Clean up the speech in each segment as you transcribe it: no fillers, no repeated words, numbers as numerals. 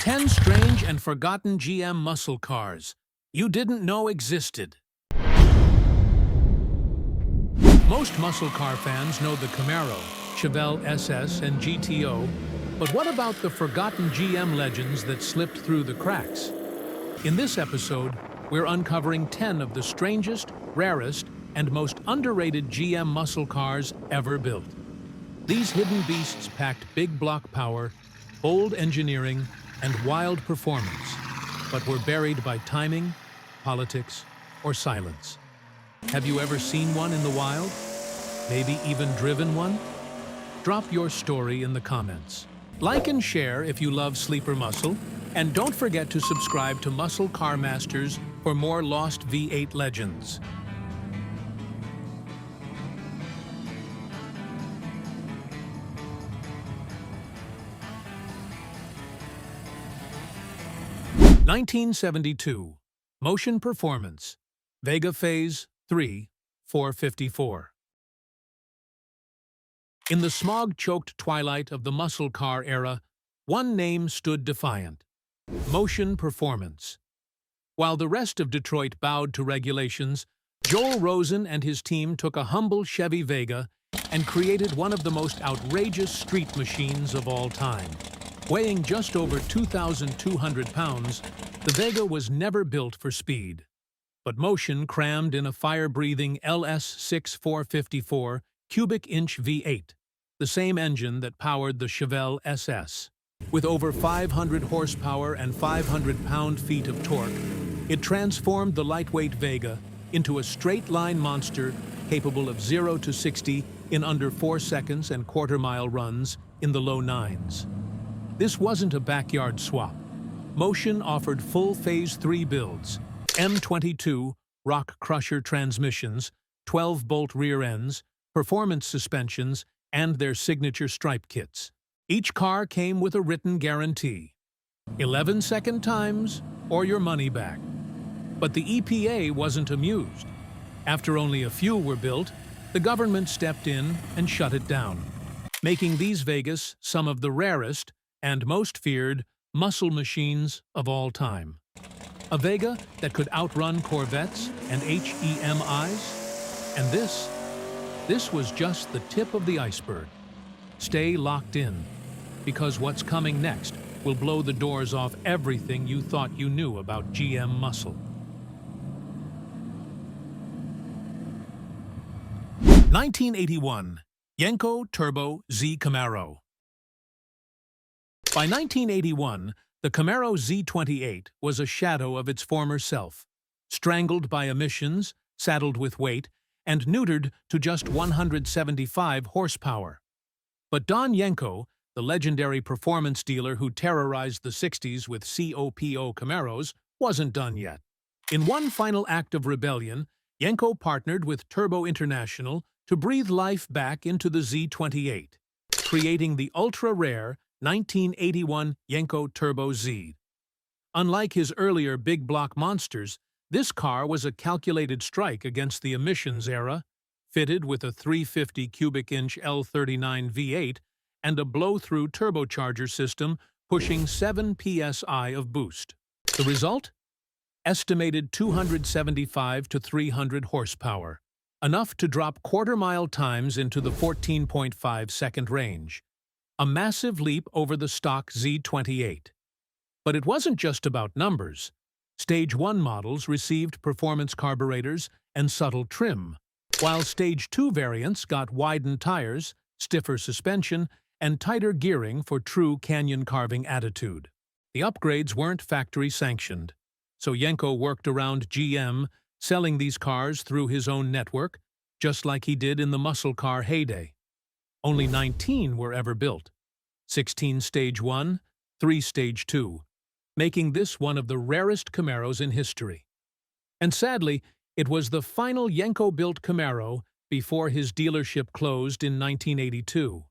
10 strange and forgotten GM muscle cars you didn't know existed. Most muscle car fans know the Camaro, Chevelle SS, and GTO, but what about the forgotten GM legends that slipped through the cracks? In this episode, we're uncovering 10 of the strangest, rarest, and most underrated GM muscle cars ever built. These hidden beasts packed big block power, bold engineering, and wild performance, but were buried by timing, politics, or silence. Have you ever seen one in the wild? Maybe even driven one? Drop your story in the comments. Like and share if you love sleeper muscle, and don't forget to subscribe to Muscle Car Masters for more lost V8 legends. (1972) Motion Performance Vega Phase III 454. In the smog-choked twilight of the muscle car era, one name stood defiant: Motion Performance. While the rest of Detroit bowed to regulations, Joel Rosen and his team took a humble Chevy Vega and created one of the most outrageous street machines of all time. Weighing just over 2,200 pounds, the Vega was never built for speed, but motion crammed in a fire-breathing LS6 454 cubic-inch V8, the same engine that powered the Chevelle SS. With over 500 horsepower and 500 pound-feet of torque, it transformed the lightweight Vega into a straight-line monster capable of 0 to 60 in under 4 seconds and quarter-mile runs in the low 9s. This wasn't a backyard swap. Motion offered full Phase III builds, M22 rock crusher transmissions, 12-bolt rear ends, performance suspensions, and their signature stripe kits. Each car came with a written guarantee: 11 second times or your money back. But the EPA wasn't amused. After only a few were built, the government stepped in and shut it down, making these Vegas some of the rarest and most feared muscle machines of all time. A Vega that could outrun Corvettes and HEMIs. And this was just the tip of the iceberg. Stay locked in, because what's coming next will blow the doors off everything you thought you knew about GM muscle. 1981 Yenko Turbo Z Camaro. By 1981, the Camaro Z28 was a shadow of its former self, strangled by emissions, saddled with weight, and neutered to just 175 horsepower. But Don Yenko, the legendary performance dealer who terrorized the 60s with COPO Camaros, wasn't done yet. In one final act of rebellion, Yenko partnered with Turbo International to breathe life back into the Z28, creating the ultra-rare 1981 Yenko Turbo Z. Unlike his earlier big block monsters, this car was a calculated strike against the emissions era, fitted with a 350 cubic-inch L39 V8 and a blow-through turbocharger system pushing 7 psi of boost. The result? Estimated 275 to 300 horsepower, enough to drop quarter-mile times into the 14.5-second range. A massive leap over the stock Z28. But it wasn't just about numbers. Stage 1 models received performance carburetors and subtle trim, while Stage 2 variants got widened tires, stiffer suspension, and tighter gearing for true canyon-carving attitude. The upgrades weren't factory-sanctioned, so Yenko worked around GM, selling these cars through his own network, just like he did in the muscle car heyday. Only 19 were ever built, 16 Stage 1, 3 Stage 2, making this one of the rarest Camaros in history. And sadly, it was the final Yenko-built Camaro before his dealership closed in 1982.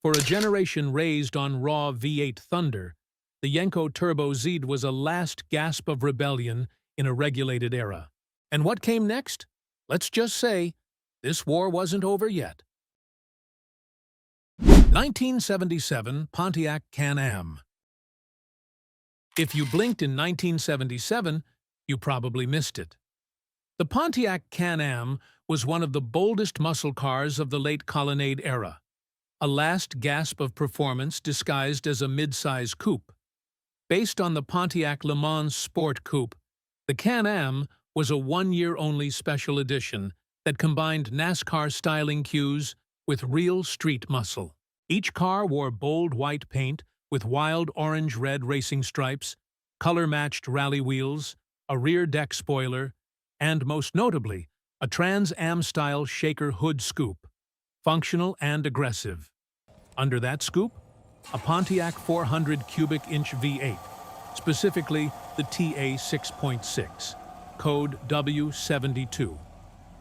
For a generation raised on raw V8 thunder, the Yenko Turbo Z was a last gasp of rebellion in a regulated era. And what came next? Let's just say, this war wasn't over yet. 1977 Pontiac Can Am. If you blinked in 1977, you probably missed it. The Pontiac Can Am was one of the boldest muscle cars of the late Colonnade era, a last gasp of performance disguised as a mid-size coupe. Based on the Pontiac Le Mans Sport Coupe, the Can Am was a one-year-only special edition that combined NASCAR styling cues with real street muscle. Each car wore bold white paint with wild orange-red racing stripes, color-matched rally wheels, a rear deck spoiler, and most notably, a Trans Am-style shaker hood scoop, functional and aggressive. Under that scoop, a Pontiac 400 cubic inch V8, specifically the TA 6.6, code W-30,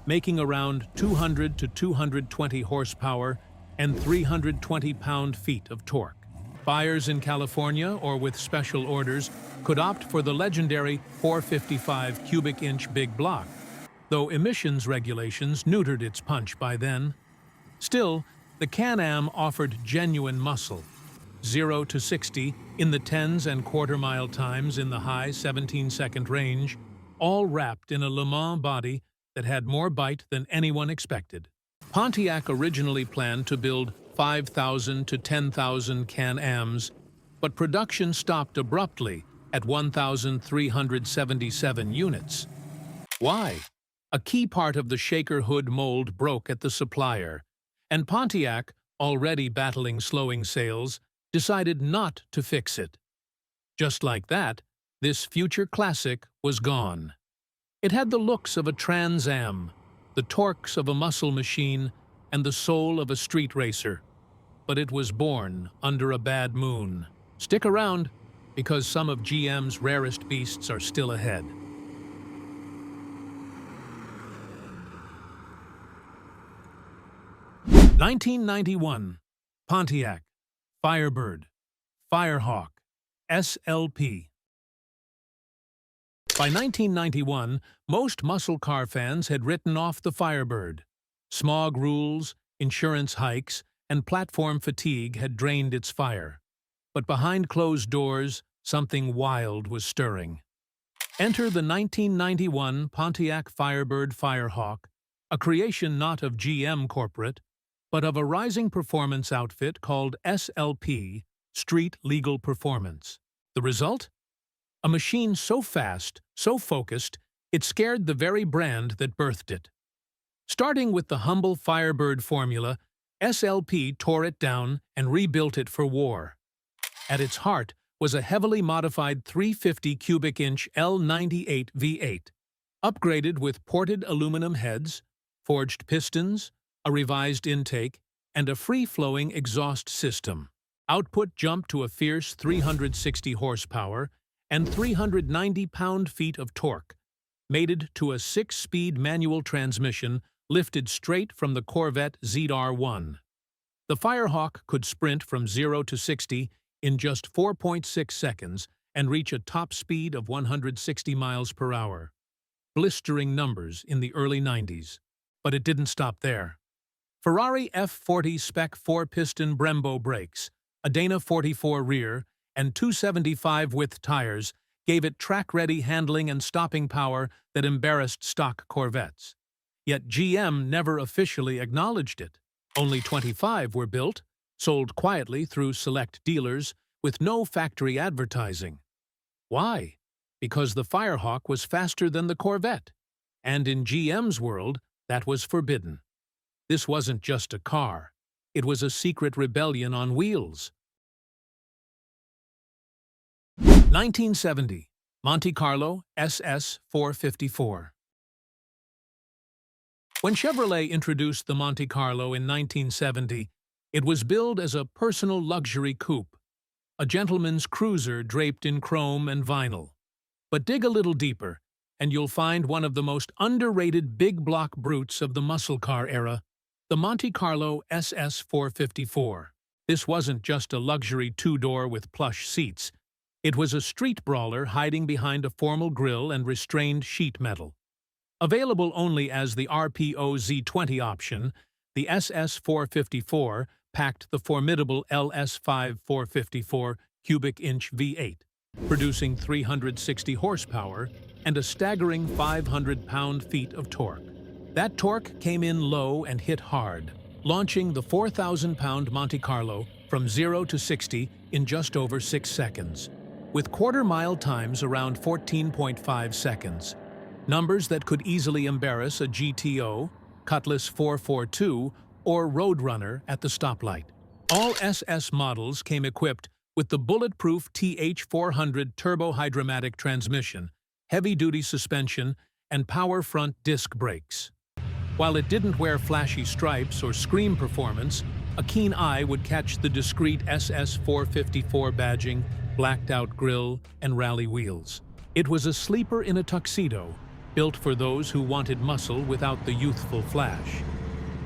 making around 200 to 220 horsepower and 320 pound-feet of torque. Buyers in California or with special orders could opt for the legendary 455 cubic inch big block, though emissions regulations neutered its punch by then. Still, the Can Am offered genuine muscle, 0 to 60 in the tens and quarter-mile times in the high 17-second range, all wrapped in a Le Mans body that had more bite than anyone expected. Pontiac originally planned to build 5,000 to 10,000 Can Ams, but production stopped abruptly at 1,377 units. Why? A key part of the shaker hood mold broke at the supplier, and Pontiac, already battling slowing sales, decided not to fix it. Just like that, this future classic was gone. It had the looks of a Trans Am, the torques of a muscle machine, and the soul of a street racer. But it was born under a bad moon. Stick around, because some of GM's rarest beasts are still ahead. (1991) Pontiac Firebird Firehawk SLP. By 1991, most muscle car fans had written off the Firebird. Smog rules, insurance hikes, and platform fatigue had drained its fire. But behind closed doors, something wild was stirring. Enter the 1991 Pontiac Firebird Firehawk, a creation not of GM Corporate, but of a rising performance outfit called SLP, Street Legal Performance. The result? A machine so fast, so focused, it scared the very brand that birthed it. Starting with the humble Firebird formula, SLP tore it down and rebuilt it for war. At its heart was a heavily modified 350 cubic inch L98 V8, upgraded with ported aluminum heads, forged pistons, a revised intake, and a free-flowing exhaust system. Output jumped to a fierce 360 horsepower and 390 pound-feet of torque, mated to a 6-speed manual transmission lifted straight from the Corvette ZR1. The Firehawk could sprint from 0 to 60 in just 4.6 seconds and reach a top speed of 160 miles per hour. Blistering numbers in the early 90s. But it didn't stop there. Ferrari F40 Spec 4-piston Brembo brakes, a Dana 44 rear, and 275 width tires gave it track-ready handling and stopping power that embarrassed stock Corvettes. Yet GM never officially acknowledged it. Only 25 were built, sold quietly through select dealers, with no factory advertising. Why? Because the Firehawk was faster than the Corvette, and in GM's world, that was forbidden. This wasn't just a car. It was a secret rebellion on wheels. 1970 Monte Carlo SS 454. When Chevrolet introduced the Monte Carlo in 1970, it was billed as a personal luxury coupe, a gentleman's cruiser draped in chrome and vinyl. But dig a little deeper, and you'll find one of the most underrated big block brutes of the muscle car era, the Monte Carlo SS 454. This wasn't just a luxury two-door with plush seats. It was a street brawler hiding behind a formal grille and restrained sheet metal. Available only as the RPO Z20 option, the SS 454 packed the formidable LS5 454 cubic inch V8. producing 360 horsepower and a staggering 500 pound-feet of torque. That torque came in low and hit hard, launching the 4,000-pound Monte Carlo from 0 to 60 in just over 6 seconds, with quarter-mile times around 14.5 seconds. Numbers that could easily embarrass a GTO, Cutlass 442, or Roadrunner at the stoplight. All SS models came equipped with the bulletproof TH400 turbo-hydromatic transmission, heavy-duty suspension, and power front disc brakes. While it didn't wear flashy stripes or scream performance, a keen eye would catch the discreet SS 454 badging, blacked-out grille, and rally wheels. It was a sleeper in a tuxedo, built for those who wanted muscle without the youthful flash.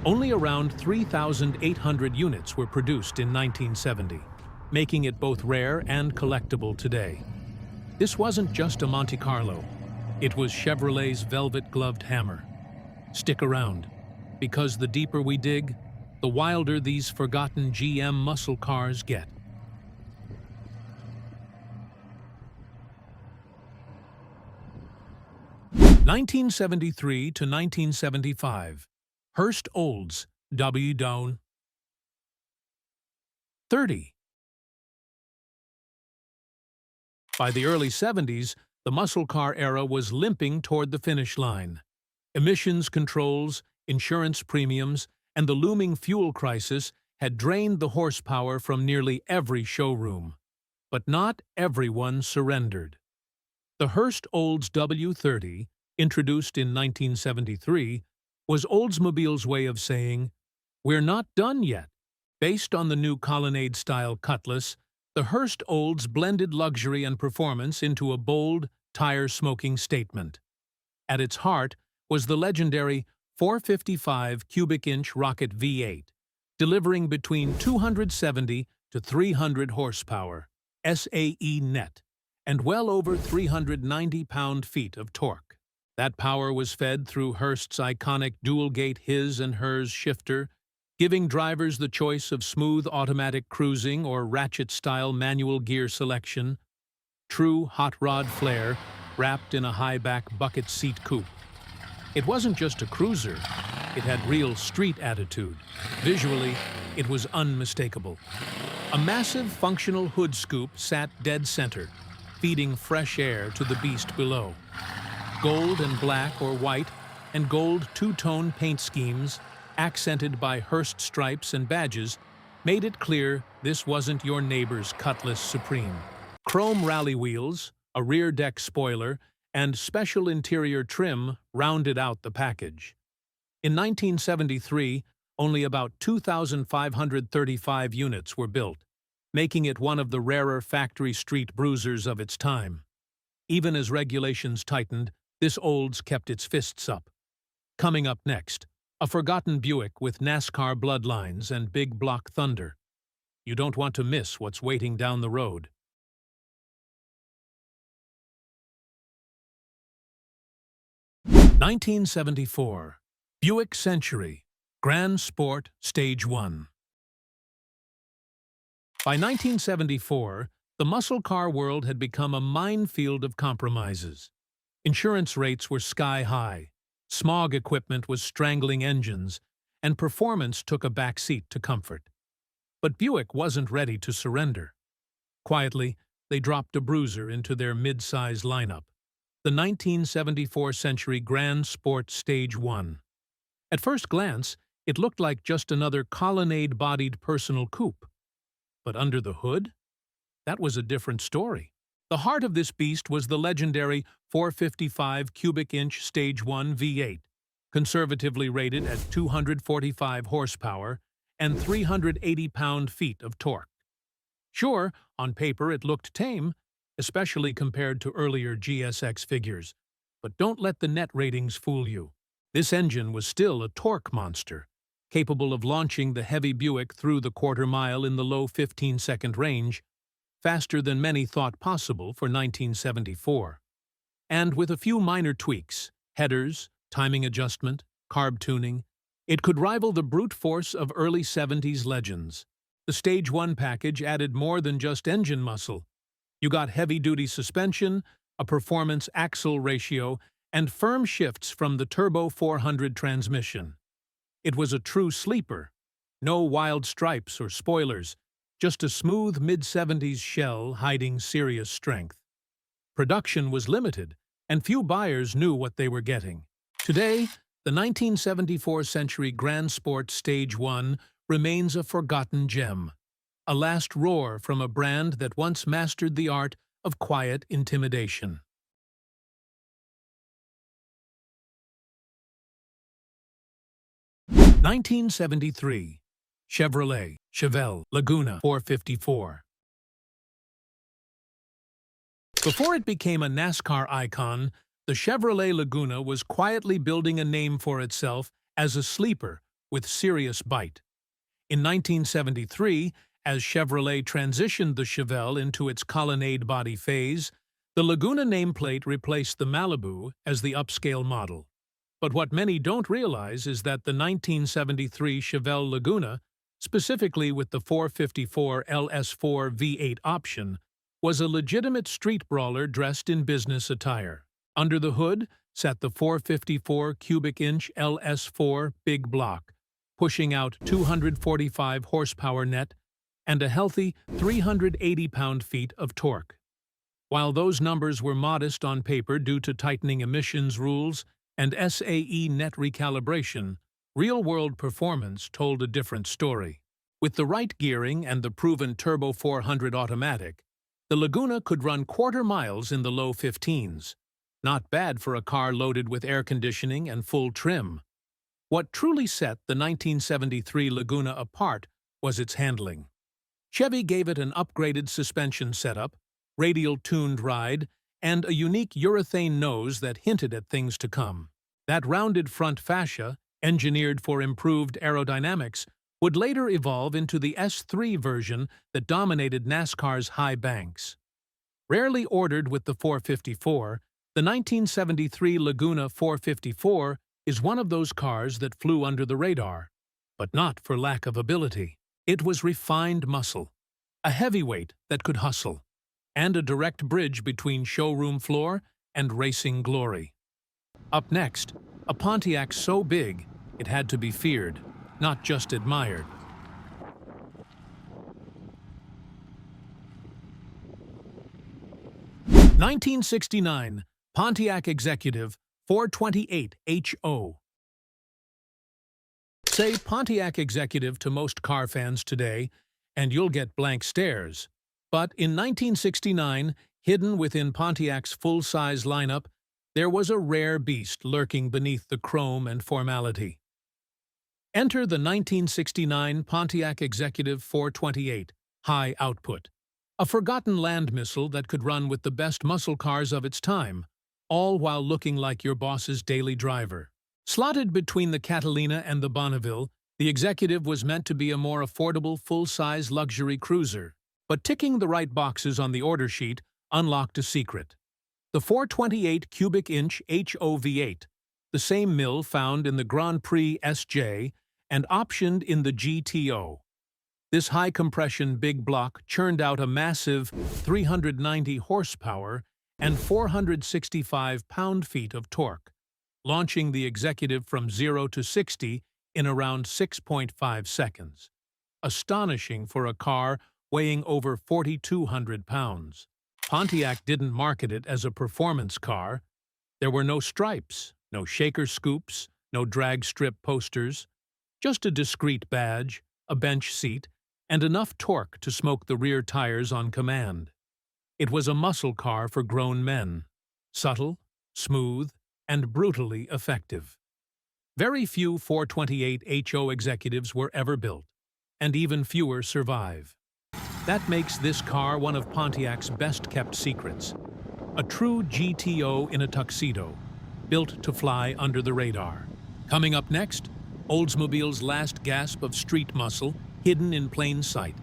Only around 3,800 units were produced in 1970, making it both rare and collectible today. This wasn't just a Monte Carlo. It was Chevrolet's velvet-gloved hammer. Stick around, because the deeper we dig, the wilder these forgotten GM muscle cars get. (1973 to 1975). Hurst Olds W-30. By the early 70s, the muscle car era was limping toward the finish line. Emissions controls, insurance premiums, and the looming fuel crisis had drained the horsepower from nearly every showroom. But not everyone surrendered. The Hurst Olds W-30, introduced in 1973, was Oldsmobile's way of saying, "We're not done yet." Based on the new Colonnade-style Cutlass, the Hurst Olds blended luxury and performance into a bold, tire-smoking statement. At its heart was the legendary 455 cubic-inch rocket V8, delivering between 270 to 300 horsepower, SAE net, and well over 390 pound-feet of torque. That power was fed through Hurst's iconic dual-gate his and hers shifter, giving drivers the choice of smooth automatic cruising or ratchet-style manual gear selection. True hot rod flair wrapped in a high-back bucket seat coupe. It wasn't just a cruiser, it had real street attitude. Visually, it was unmistakable. A massive functional hood scoop sat dead center, feeding fresh air to the beast below. Gold and black or white and gold two-tone paint schemes, accented by Hurst stripes and badges, made it clear this wasn't your neighbor's Cutlass Supreme. Chrome rally wheels, a rear deck spoiler, and special interior trim rounded out the package. In 1973, only about 2,535 units were built, making it one of the rarer factory street bruisers of its time. Even as regulations tightened, this Olds kept its fists up. Coming up next, a forgotten Buick with NASCAR bloodlines and big block thunder. You don't want to miss what's waiting down the road. (1974) Buick Century, Gran Sport Stage 1. By 1974, the muscle car world had become a minefield of compromises. Insurance rates were sky-high, smog equipment was strangling engines, and performance took a back seat to comfort. But Buick wasn't ready to surrender. Quietly, they dropped a bruiser into their mid-size lineup, the 1974 Century Gran Sport Stage 1. At first glance, it looked like just another colonnade-bodied personal coupe. But under the hood? That was a different story. The heart of this beast was the legendary 455 cubic-inch Stage 1 V8, conservatively rated at 245 horsepower and 380 pound-feet of torque. Sure, on paper it looked tame, especially compared to earlier GSX figures, but don't let the net ratings fool you. This engine was still a torque monster, capable of launching the heavy Buick through the quarter-mile in the low 15-second range, faster than many thought possible for 1974. And with a few minor tweaks, headers, timing adjustment, carb tuning, it could rival the brute force of early 70s legends. The Stage 1 package added more than just engine muscle. You got heavy-duty suspension, a performance axle ratio, and firm shifts from the Turbo 400 transmission. It was a true sleeper. No wild stripes or spoilers, just a smooth mid-70s shell hiding serious strength. Production was limited, and few buyers knew what they were getting. Today, the 1974 Century Gran Sport Stage 1 remains a forgotten gem, a last roar from a brand that once mastered the art of quiet intimidation. (1973) Chevelle Laguna 454. Before it became a NASCAR icon, the Chevrolet Laguna was quietly building a name for itself as a sleeper with serious bite. In 1973, as Chevrolet transitioned the Chevelle into its colonnade body phase, the Laguna nameplate replaced the Malibu as the upscale model. But what many don't realize is that the 1973 Chevelle Laguna, specifically with the 454 LS4 V8 option, was a legitimate street brawler dressed in business attire. Under the hood sat the 454 cubic inch LS4 big block, pushing out 245 horsepower net and a healthy 380 pound-feet of torque. While those numbers were modest on paper due to tightening emissions rules and SAE net recalibration, real-world performance told a different story. With the right gearing and the proven Turbo 400 automatic, the Laguna could run quarter miles in the low 15s. Not bad for a car loaded with air conditioning and full trim. What truly set the 1973 Laguna apart was its handling. Chevy gave it an upgraded suspension setup, radial-tuned ride, and a unique urethane nose that hinted at things to come. That rounded front fascia, engineered for improved aerodynamics, would later evolve into the S3 version that dominated NASCAR's high banks. Rarely ordered with the 454, the 1973 Laguna 454 is one of those cars that flew under the radar, but not for lack of ability. It was refined muscle, a heavyweight that could hustle, and a direct bridge between showroom floor and racing glory. Up next, a Pontiac so big it had to be feared, not just admired. (1969) Pontiac Executive 428 HO. Say Pontiac Executive to most car fans today, and you'll get blank stares. But in 1969, hidden within Pontiac's full-size lineup, there was a rare beast lurking beneath the chrome and formality. Enter the 1969 Pontiac Executive 428, high output. A forgotten land missile that could run with the best muscle cars of its time, all while looking like your boss's daily driver. Slotted between the Catalina and the Bonneville, the Executive was meant to be a more affordable, full-size luxury cruiser. But ticking the right boxes on the order sheet unlocked a secret. The 428 cubic inch HOV8, the same mill found in the Grand Prix SJ and optioned in the GTO. This high-compression big block churned out a massive 390 horsepower and 465 pound-feet of torque, launching the Executive from 0 to 60 in around 6.5 seconds. Astonishing for a car weighing over 4,200 pounds. Pontiac didn't market it as a performance car. There were no stripes, no shaker scoops, no drag strip posters, just a discreet badge, a bench seat, and enough torque to smoke the rear tires on command. It was a muscle car for grown men, subtle, smooth, and brutally effective. Very few 428 HO Executives were ever built, and even fewer survive. That makes this car one of Pontiac's best-kept secrets. A true GTO in a tuxedo, built to fly under the radar. Coming up next, Oldsmobile's last gasp of street muscle, hidden in plain sight.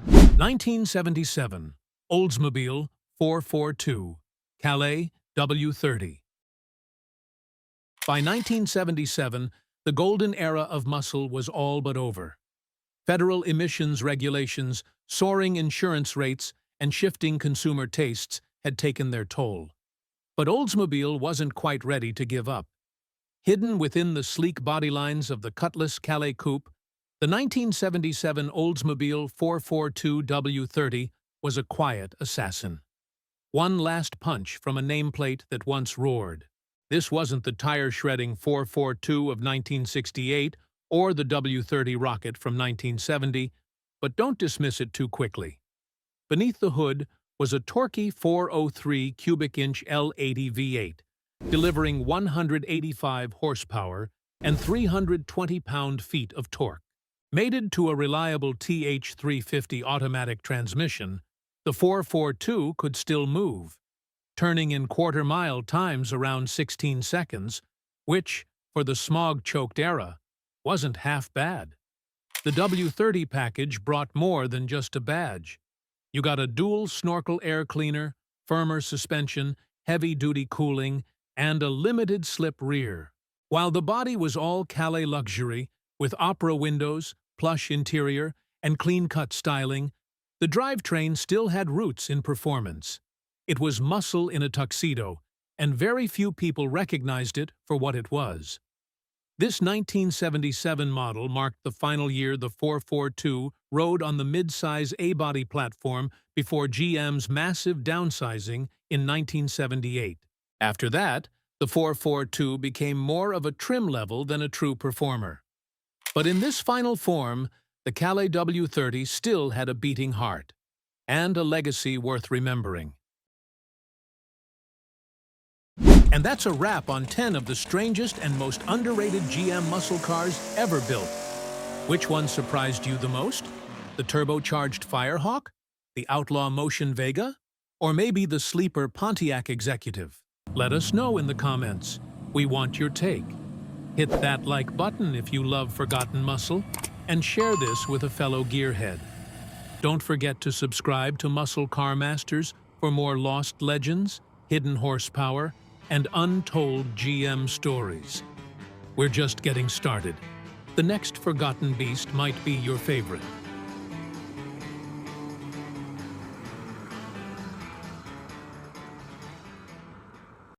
(1977) Oldsmobile 442, Calais W-30. By 1977, the golden era of muscle was all but over. Federal emissions regulations, soaring insurance rates, and shifting consumer tastes had taken their toll. But Oldsmobile wasn't quite ready to give up. Hidden within the sleek bodylines of the Cutlass Calais coupe, the 1977 Oldsmobile 442 W-30 was a quiet assassin. One last punch from a nameplate that once roared. This wasn't the tire-shredding 442 of 1968 or the W-30 rocket from 1970, but don't dismiss it too quickly. Beneath the hood was a torquey 403 cubic-inch L80 V8, delivering 185 horsepower and 320 pound-feet of torque. Mated to a reliable TH350 automatic transmission, the 442 could still move, turning in quarter-mile times around 16 seconds, which, for the smog-choked era, wasn't half bad. The W-30 package brought more than just a badge. You got a dual snorkel air cleaner, firmer suspension, heavy-duty cooling, and a limited-slip rear. While the body was all Calais luxury, with opera windows, plush interior, and clean-cut styling, the drivetrain still had roots in performance. It was muscle in a tuxedo, and very few people recognized it for what it was. This 1977 model marked the final year the 442 rode on the mid-size A-body platform before GM's massive downsizing in 1978. After that, the 442 became more of a trim level than a true performer. But in this final form, the Calais W-30 still had a beating heart, and a legacy worth remembering. And that's a wrap on 10 of the strangest and most underrated GM muscle cars ever built. Which one surprised you the most? The turbocharged Firehawk? The outlaw Motion Vega? Or maybe the sleeper Pontiac Executive? Let us know in the comments. We want your take. Hit that like button if you love forgotten muscle, and share this with a fellow gearhead. Don't forget to subscribe to Muscle Car Masters for more lost legends, hidden horsepower, and untold GM stories. We're just getting started. The next forgotten beast might be your favorite.